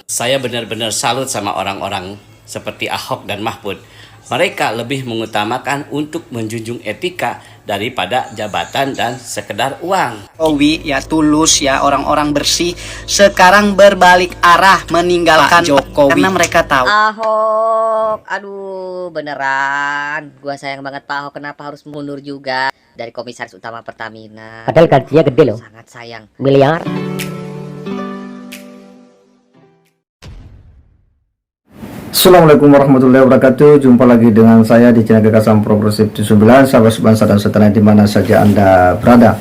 Saya benar-benar salut sama orang-orang seperti Ahok dan Mahfud. Mereka lebih mengutamakan untuk menjunjung etika daripada jabatan dan sekedar uang. Jokowi ya tulus ya, orang-orang bersih sekarang berbalik arah meninggalkan Jokowi karena mereka tahu Ahok, aduh beneran gua sayang banget Pak Ahok, kenapa harus mundur juga dari Komisaris Utama Pertamina? Padahal gajinya gede loh, Sangat sayang. miliar. Assalamualaikum warahmatullahi wabarakatuh. Jumpa lagi dengan saya di channel Gagasan Progresif 79, sahabat sebangsa dan setanah di mana saja Anda berada.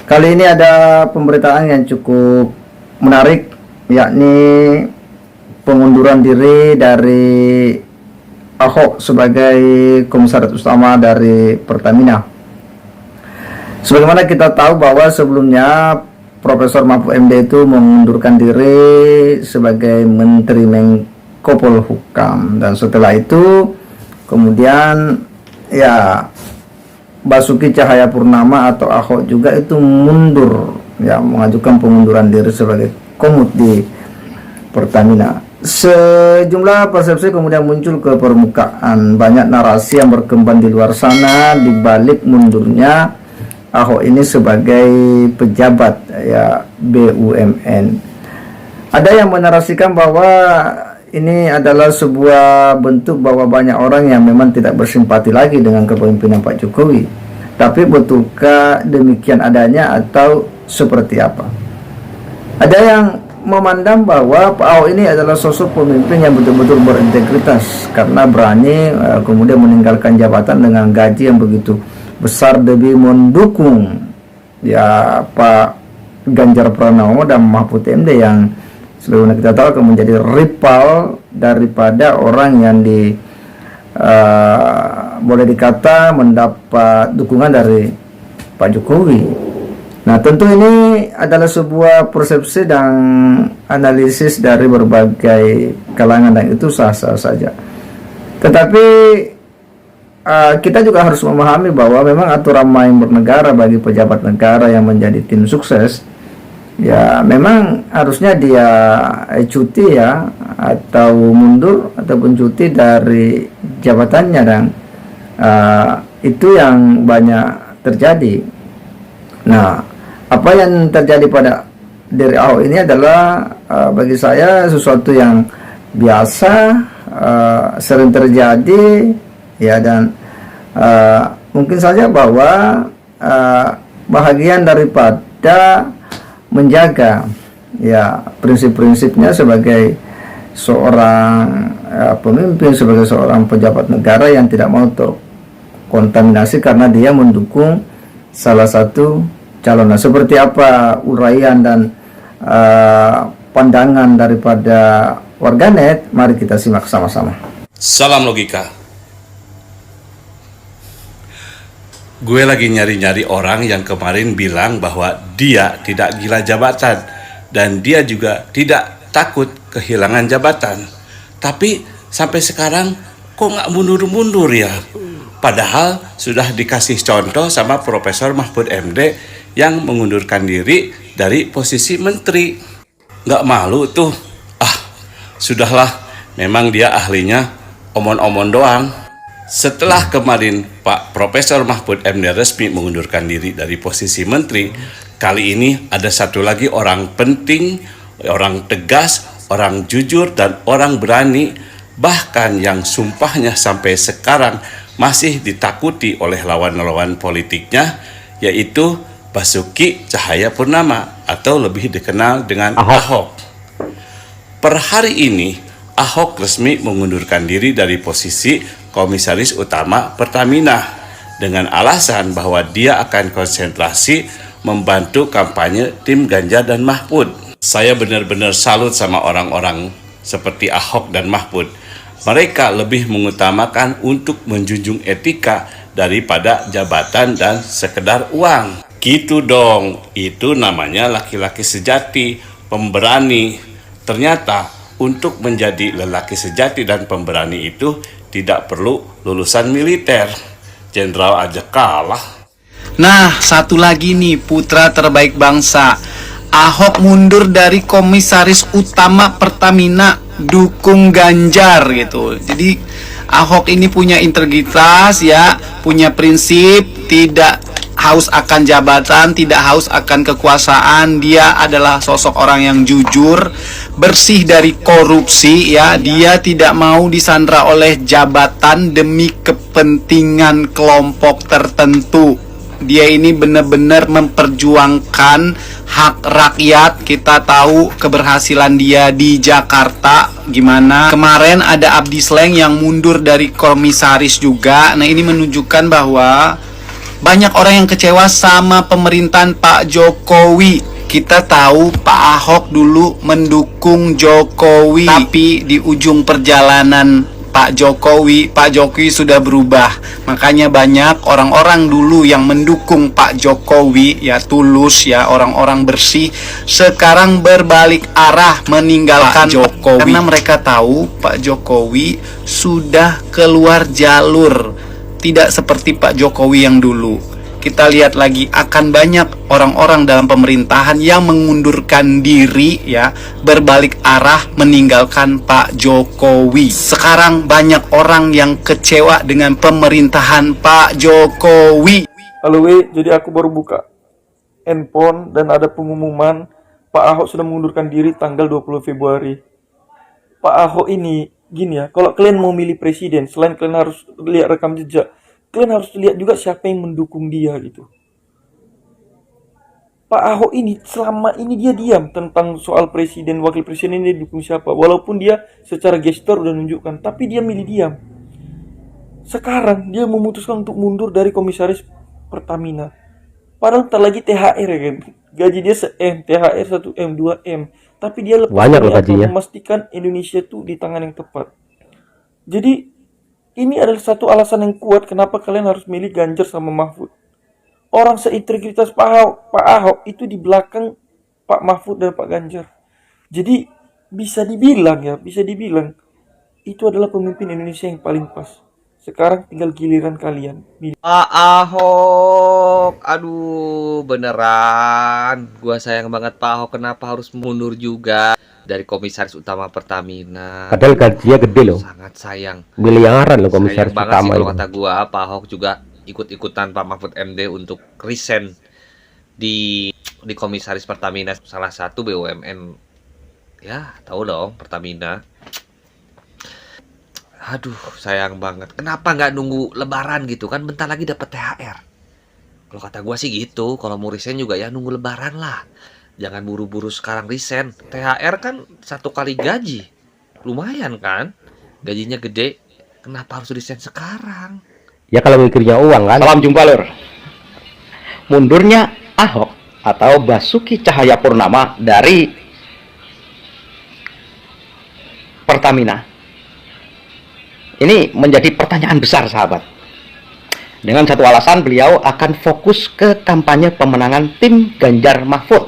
Kali ini ada pemberitaan yang cukup menarik, yakni pengunduran diri dari Ahok sebagai Komisaris Utama dari Pertamina. Sebagaimana kita tahu bahwa sebelumnya Profesor Mahfud MD itu mengundurkan diri sebagai Menteri Polhukam, dan setelah itu kemudian ya Basuki Cahayapurnama atau Ahok juga itu mundur, ya mengajukan pengunduran diri sebagai Komut di Pertamina. Sejumlah persepsi kemudian muncul ke permukaan, banyak narasi yang berkembang di luar sana di balik mundurnya Ahok ini sebagai pejabat ya BUMN. Ada yang menarasikan bahwa ini adalah sebuah bentuk bahwa banyak orang yang memang tidak bersimpati lagi dengan kepemimpinan Pak Jokowi. Tapi betulkah demikian adanya atau seperti apa? Ada yang memandang bahwa Pak Ahok ini adalah sosok pemimpin yang betul-betul berintegritas karena berani kemudian meninggalkan jabatan dengan gaji yang begitu besar demi mendukung ya Pak Ganjar Pranowo dan Mahfud MD yang sebagaimana kita tahu akan menjadi rival daripada orang yang boleh dikata mendapat dukungan dari Pak Jokowi. Nah, tentu ini adalah sebuah persepsi dan analisis dari berbagai kalangan dan itu sah-sah saja. Tetapi kita juga harus memahami bahwa memang aturan main bernegara bagi pejabat negara yang menjadi tim sukses, ya memang harusnya dia cuti ya atau mundur ataupun cuti dari jabatannya, dan itu yang banyak terjadi. Nah, apa yang terjadi pada diri Ahok ini adalah bagi saya sesuatu yang biasa, sering terjadi ya, dan mungkin saja bahwa bahagian daripada menjaga ya prinsip-prinsipnya sebagai seorang pemimpin, sebagai seorang pejabat negara yang tidak mau terkontaminasi karena dia mendukung salah satu calon. Nah, seperti apa uraian dan pandangan daripada warganet? Mari kita simak sama-sama. Salam logika. Gue lagi nyari-nyari orang yang kemarin bilang bahwa dia tidak gila jabatan dan dia juga tidak takut kehilangan jabatan. Tapi sampai sekarang kok nggak mundur-mundur ya? Padahal sudah dikasih contoh sama Profesor Mahfud MD yang mengundurkan diri dari posisi menteri. Nggak malu tuh? Sudahlah, memang dia ahlinya omon-omon doang. Setelah kemarin Pak Profesor Mahfud MD resmi mengundurkan diri dari posisi menteri, kali ini ada satu lagi orang penting, orang tegas, orang jujur, dan orang berani, bahkan yang sumpahnya sampai sekarang masih ditakuti oleh lawan-lawan politiknya, yaitu Basuki Cahayapurnama atau lebih dikenal dengan Ahok. Per hari ini, Ahok resmi mengundurkan diri dari posisi Komisaris Utama Pertamina dengan alasan bahwa dia akan konsentrasi membantu kampanye tim Ganjar dan Mahfud. Saya benar-benar salut sama orang-orang seperti Ahok dan Mahfud. Mereka lebih mengutamakan untuk menjunjung etika daripada jabatan dan sekedar uang. Gitu dong, itu namanya laki-laki sejati, pemberani. Ternyata untuk menjadi lelaki sejati dan pemberani itu tidak perlu lulusan militer. Jenderal aja kalah. Nah, satu lagi nih putra terbaik bangsa, Ahok mundur dari komisaris utama Pertamina, dukung Ganjar gitu. Jadi Ahok ini punya integritas ya, punya prinsip, tidak haus akan jabatan, tidak haus akan kekuasaan. Dia adalah sosok orang yang jujur, bersih dari korupsi ya. Dia tidak mau disandra oleh jabatan demi kepentingan kelompok tertentu. Dia ini benar-benar memperjuangkan hak rakyat. Kita tahu keberhasilan dia di Jakarta gimana. Kemarin ada Abdi Sleng yang mundur dari komisaris juga. Nah, ini menunjukkan bahwa banyak orang yang kecewa sama pemerintahan Pak Jokowi. Kita tahu Pak Ahok dulu mendukung Jokowi, tapi di ujung perjalanan Pak Jokowi sudah berubah. Makanya banyak orang-orang dulu yang mendukung Pak Jokowi ya, tulus ya, orang-orang bersih, sekarang berbalik arah meninggalkan Pak Jokowi. Karena mereka tahu Pak Jokowi sudah keluar jalur, tidak seperti Pak Jokowi yang dulu. Kita lihat lagi, akan banyak orang-orang dalam pemerintahan yang mengundurkan diri ya, berbalik arah meninggalkan Pak Jokowi. Sekarang banyak orang yang kecewa dengan pemerintahan Pak Jokowi. Halo jadi aku baru buka handphone dan ada pengumuman Pak Ahok sudah mengundurkan diri tanggal 20 Februari. Pak Ahok ini gini ya, kalau kalian mau milih presiden, selain kalian harus lihat rekam jejak, kalian harus lihat juga siapa yang mendukung dia gitu. Pak Ahok ini selama ini dia diam tentang soal presiden, wakil presiden ini didukung siapa. Walaupun dia secara gestur udah nunjukkan, tapi dia milih diam. Sekarang dia memutuskan untuk mundur dari komisaris Pertamina. Padahal tak lagi THR ya kan. Gaji dia se-M, THR 1M, 2M. Tapi dia lepas memastikan Indonesia tuh di tangan yang tepat. Jadi ini adalah satu alasan yang kuat kenapa kalian harus milih Ganjar sama Mahfud. Orang seintegritas Pak Ahok itu di belakang Pak Mahfud dan Pak Ganjar. Jadi bisa dibilang itu adalah pemimpin Indonesia yang paling pas. Sekarang tinggal giliran kalian. Pak Ahok, aduh beneran, gua sayang banget Pak Ahok. Kenapa harus mundur juga dari komisaris utama Pertamina? Padahal gajinya gede loh. Sangat sayang. Miliaran loh komisaris sayang banget utama sih kalau itu. kata gua. Pak Ahok juga ikut-ikutan Pak Mahfud MD untuk resign di komisaris Pertamina, salah satu BUMN. Ya, tahu dong Pertamina. Aduh, sayang banget. Kenapa nggak nunggu Lebaran gitu kan? Bentar lagi dapat THR. Kalau kata gua sih gitu. Kalau mau resign juga ya nunggu Lebaran lah. Jangan buru-buru sekarang resign. THR kan 1 kali gaji. Lumayan kan? Gajinya gede. Kenapa harus resign sekarang? Ya kalau mikirnya uang kan. Salam jumpa lur. Mundurnya Ahok atau Basuki Cahayapurnama dari Pertamina ini menjadi pertanyaan besar sahabat. Dengan satu alasan, beliau akan fokus ke kampanye pemenangan tim Ganjar Mahfud.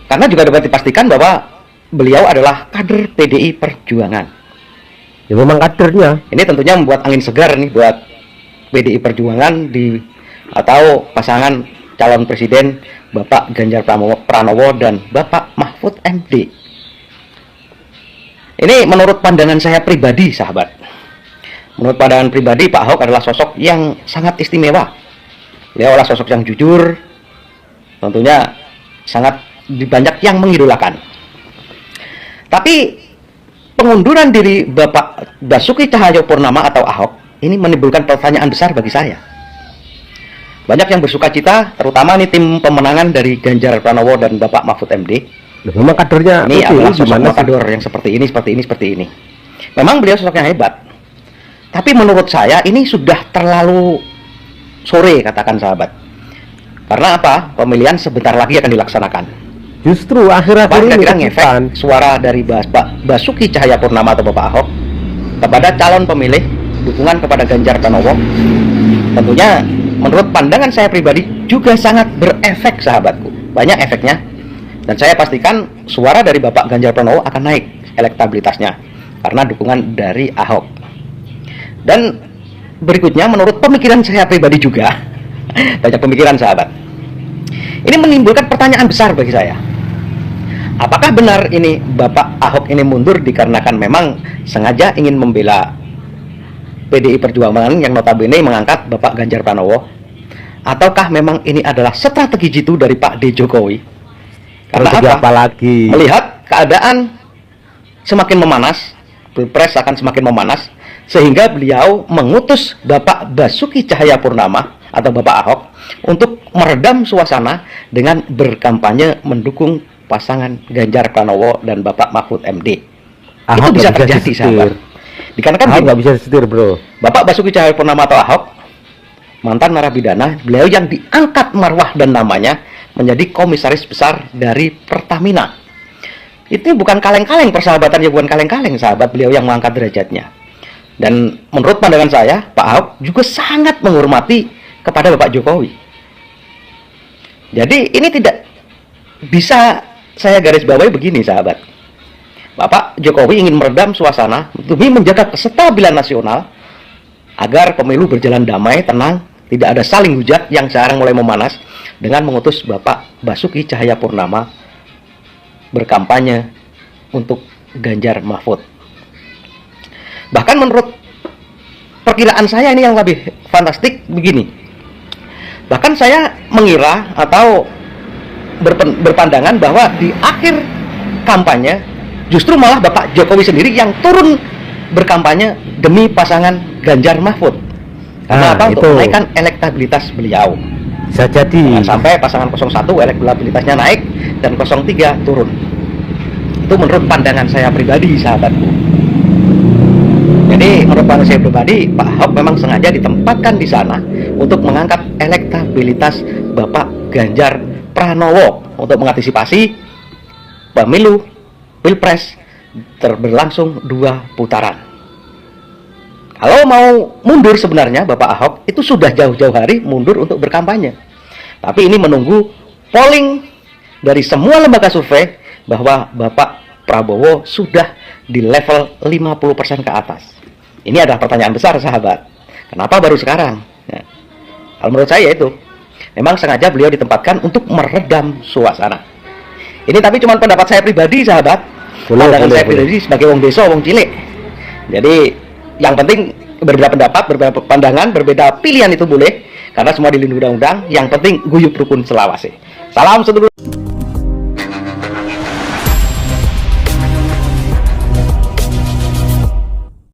Karena juga dapat dipastikan bahwa beliau adalah kader PDI Perjuangan. Ya memang kadernya. Ini tentunya membuat angin segar nih buat PDI Perjuangan atau pasangan calon presiden Bapak Ganjar Pranowo dan Bapak Mahfud MD. Ini menurut pandangan saya pribadi sahabat. Menurut pandangan pribadi, Pak Ahok adalah sosok yang sangat istimewa. Beliau adalah sosok yang jujur, tentunya sangat banyak yang mengidolakan. Tapi pengunduran diri Bapak Basuki Cahayapurnama atau Ahok ini menimbulkan pertanyaan besar bagi saya. Banyak yang bersuka cita, terutama nih tim pemenangan dari Ganjar Pranowo dan Bapak Mahfud MD. Memang kadernya ini adalah sosok kader yang seperti ini. Memang beliau sosok yang hebat. Tapi menurut saya ini sudah terlalu sore, katakan sahabat. Karena apa? Pemilihan sebentar lagi akan dilaksanakan. Justru akhir-akhir ini kira-kira ngefek suara dari Basuki Cahayapurnama atau Bapak Ahok kepada calon pemilih dukungan kepada Ganjar Pranowo. Tentunya menurut pandangan saya pribadi juga sangat berefek sahabatku. Banyak efeknya. Dan saya pastikan suara dari Bapak Ganjar Pranowo akan naik elektabilitasnya karena dukungan dari Ahok. Dan berikutnya menurut pemikiran saya pribadi juga banyak pemikiran sahabat. Ini menimbulkan pertanyaan besar bagi saya. Apakah benar ini Bapak Ahok ini mundur dikarenakan memang sengaja ingin membela PDI Perjuangan yang notabene mengangkat Bapak Ganjar Pranowo? Ataukah memang ini adalah strategi jitu dari Pak D. Jokowi? Karena apa lagi? Melihat keadaan semakin memanas, Pilpres akan semakin memanas, sehingga beliau mengutus Bapak Basuki Cahayapurnama atau Bapak Ahok untuk meredam suasana dengan berkampanye mendukung pasangan Ganjar Pranowo dan Bapak Mahfud MD. Ahok Itu bisa nggak terjadi, disetir. sahabat. Dikarenakan Ahok gini, nggak bisa setir, bro. Bapak Basuki Cahayapurnama atau Ahok, mantan narapidana, beliau yang diangkat marwah dan namanya menjadi komisaris besar dari Pertamina. Itu bukan kaleng-kaleng persahabatannya, bukan kaleng-kaleng sahabat, beliau yang mengangkat derajatnya. Dan menurut pandangan saya, Pak Ahok juga sangat menghormati kepada Bapak Jokowi. Jadi ini tidak bisa saya garis bawahi begini sahabat. Bapak Jokowi ingin meredam suasana demi menjaga kestabilan nasional agar pemilu berjalan damai, tenang, tidak ada saling hujat yang sekarang mulai memanas, dengan mengutus Bapak Basuki Cahayapurnama berkampanye untuk Ganjar Mahfud. Bahkan menurut perkiraan saya ini yang lebih fantastik begini. Bahkan saya mengira atau berpandangan bahwa di akhir kampanye justru malah Bapak Jokowi sendiri yang turun berkampanye demi pasangan Ganjar Mahfud. Karena apa? Untuk menaikkan elektabilitas beliau. Bisa jadi. Sampai pasangan 01 elektabilitasnya naik dan 03 turun. Itu menurut pandangan saya pribadi, sahabatku. Jadi menurut pandangan saya pribadi, Pak Ahok memang sengaja ditempatkan di sana untuk mengangkat elektabilitas Bapak Ganjar Pranowo untuk mengantisipasi pemilu Pilpres berlangsung 2 putaran. Kalau mau mundur sebenarnya Bapak Ahok itu sudah jauh-jauh hari mundur untuk berkampanye. Tapi ini menunggu polling dari semua lembaga survei bahwa Bapak Prabowo sudah di level 50% ke atas. Ini adalah pertanyaan besar sahabat. Kenapa baru sekarang? Nah, kalau menurut saya itu memang sengaja beliau ditempatkan untuk meredam suasana. Ini tapi cuma pendapat saya pribadi sahabat. Pandangan saya pribadi sebagai wong desa, wong cilik. Jadi yang penting berbeda pendapat, berbeda pandangan, berbeda pilihan itu boleh, karena semua dilindungi undang-undang. Yang penting guyup rukun selawase. Salam sedulur.